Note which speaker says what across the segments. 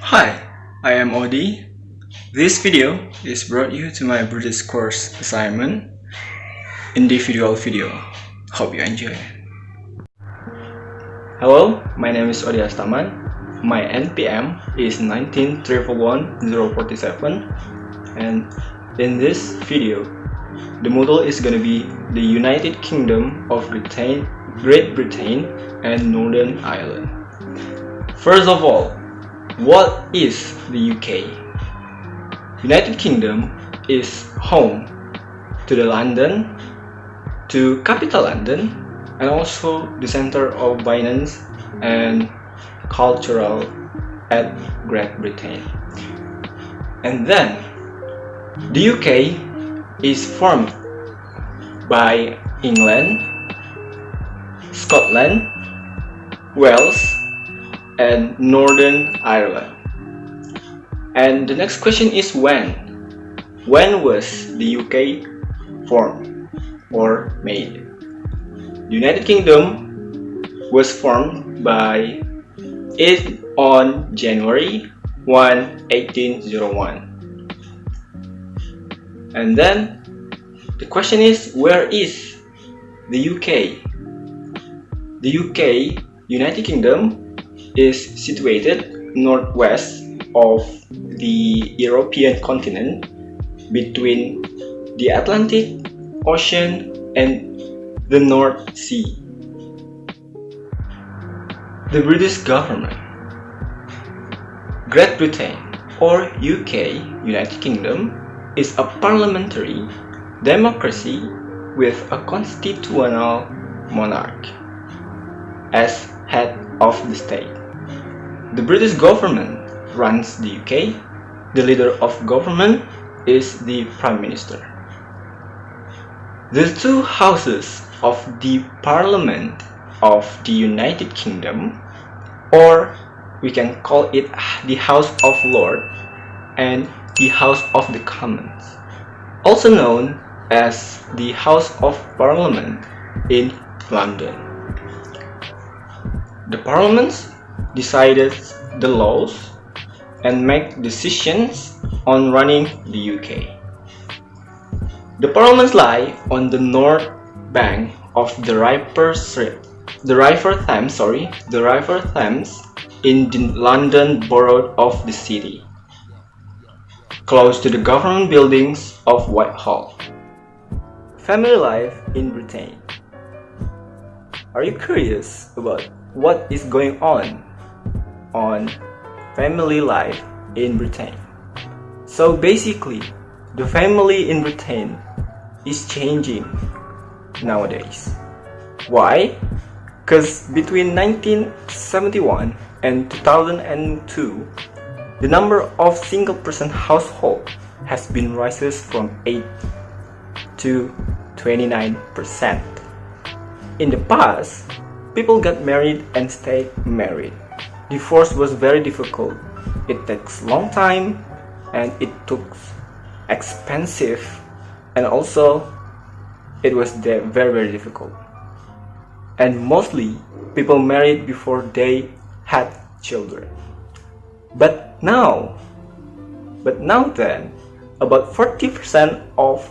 Speaker 1: Hi, I am Odi. This video is brought you to my British course assignment, individual video. Hope you enjoy. Hello, my name is Odi Astaman. My NPM is 1911047, and in this video, the model is gonna be the United Kingdom of Great Britain and Northern Ireland. First of all, what is the UK? United Kingdom is home to capital London, and also the center of finance and cultural at Great Britain. And then the UK is formed by England, Scotland, Wales, and Northern Ireland. And the next question is when? When was the UK formed or made? The United Kingdom was formed by on January 1, 1801. And then the question is, where is the UK? The UK, United Kingdom, is situated northwest of the European continent between the Atlantic Ocean and the North Sea. The British government. Great Britain or UK, United Kingdom, is a parliamentary democracy with a constitutional monarch as head of the state. The British government runs the UK. The leader of government is the Prime Minister. The two houses of the Parliament of the United Kingdom, or we can call it the House of Lords and the House of the Commons, also known as the House of Parliament in London. The Parliament decided the laws and make decisions on running the UK. The parliaments lie on the north bank of the River Thames in the London borough of the city, close to the government buildings of Whitehall. Family life in Britain. Are you curious about what is going on family life in Britain? So basically, the family in Britain is changing nowadays. Why? Because between 1971 and 2002, the number of single-person household has been rises from 8 to 29%. In the past, people got married and stayed married. Divorce was very difficult. It takes long time and it took expensive, and also it was very difficult. And mostly people married before they had children. But now then, about 40% of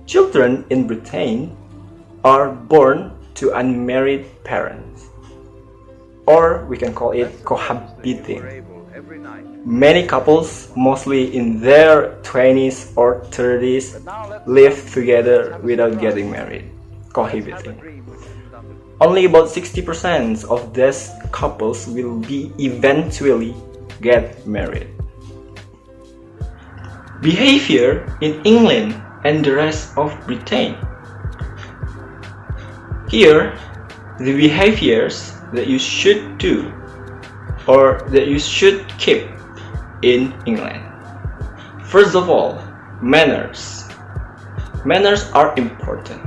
Speaker 1: children in Britain are born to unmarried parents, or we can call it cohabiting. Many couples, mostly in their 20s or 30s, live together without getting married, cohabiting. Only about 60% of these couples will eventually get married. Behavior in England and the rest of Britain. Here, the behaviors that you should do or that you should keep in England. First of all, manners. Manners are important.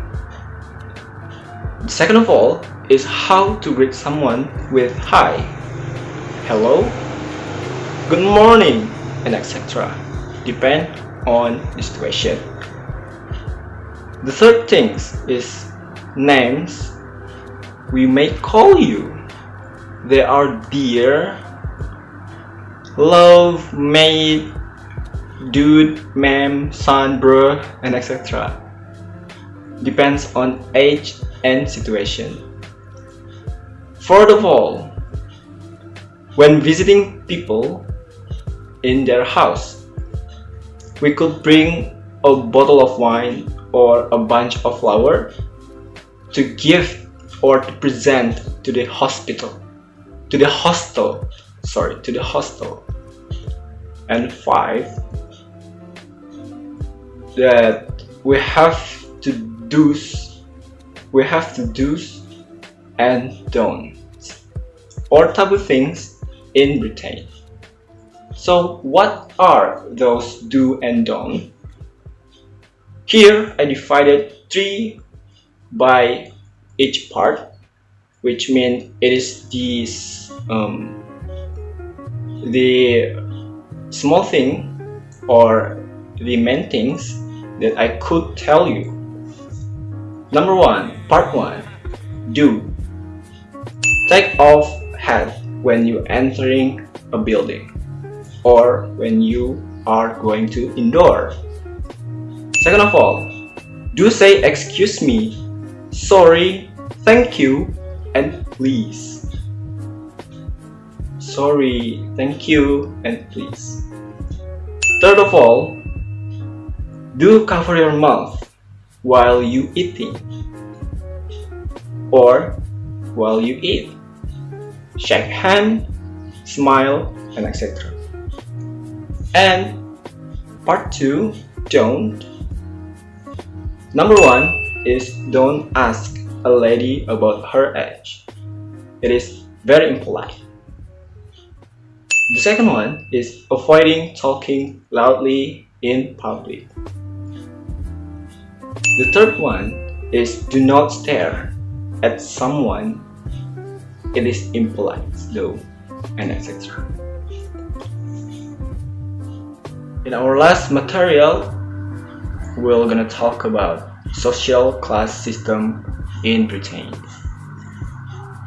Speaker 1: Second of all is how to greet someone with hi, hello, good morning, and etc. Depend on the situation. The third thing is names we may call you. They are dear, love, mate, dude, ma'am, son, bro, and etc. Depends on age and situation. First of all, when visiting people in their house, we could bring a bottle of wine or a bunch of flowers to give or to present to the hostel. And 5, that we have to do's and don'ts or taboo things in Britain. So what are those do and don't? Here I divided 3 by each part, which means it is the small thing or the main things that I could tell you. Number 1, part 1, do. Take off hat when you entering a building or when you are going to indoor. Second of all, do say excuse me, sorry, thank you, and please. Sorry, thank you, and please. Third of all, do cover your mouth while you eating or while you eat. Shake hand, smile, and etc. And part 2, don't. Number 1 is don't ask a lady about her age. It is very impolite. The second one is avoiding talking loudly in public. The third one is do not stare at someone. It is impolite though, and etc. In our last material, we're gonna talk about social class system in Britain.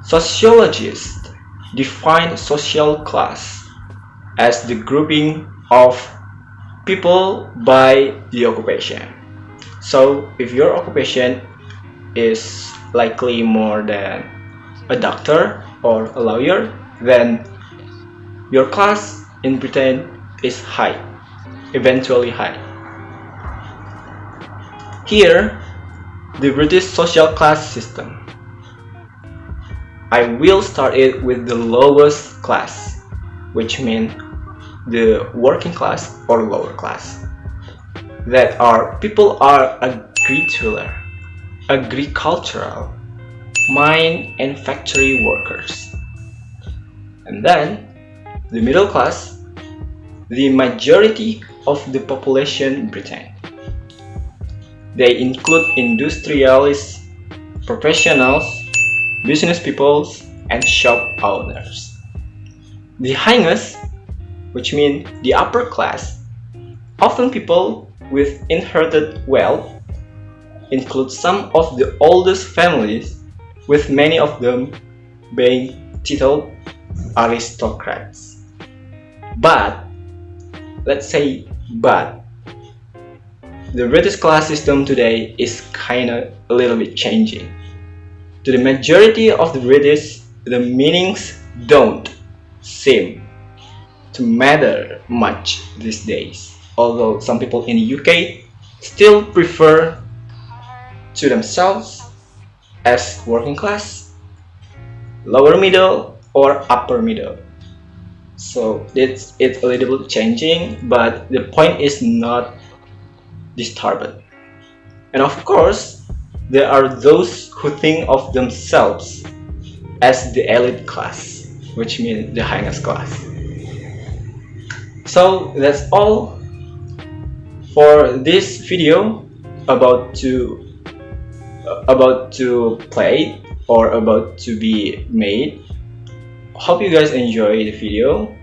Speaker 1: Sociologists define social class as the grouping of people by the occupation. So if your occupation is likely more than a doctor or a lawyer, then your class in Britain is high, eventually high. Here, the British social class system. I will start it with the lowest class, which means the working class or lower class. That are people are agricultural, mine and factory workers. And then the middle class, the majority of the population in Britain. They include industrialists, professionals, business people, and shop owners. The highest, which means the upper class, often people with inherited wealth, include some of the oldest families, with many of them being titled aristocrats. But, the British class system today is kinda a little bit changing. To the majority of the British, the meanings don't seem to matter much these days, although some people in the UK still prefer to themselves as working class, lower middle, or upper middle. So it's a little bit changing, but the point is not disturbed. And of course, there are those who think of themselves as the elite class, which means the highest class. So that's all for this video about to play or about to be made. Hope you guys enjoy the video.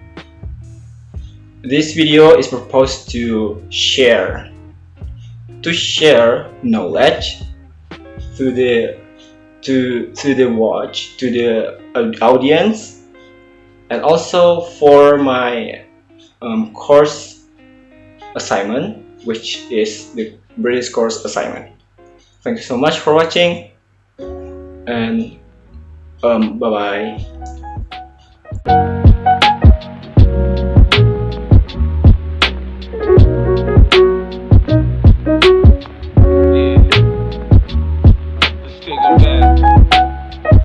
Speaker 1: This video is proposed to share knowledge to the audience, and also for my course assignment, which is the British course assignment. Thank you so much for watching, and bye bye.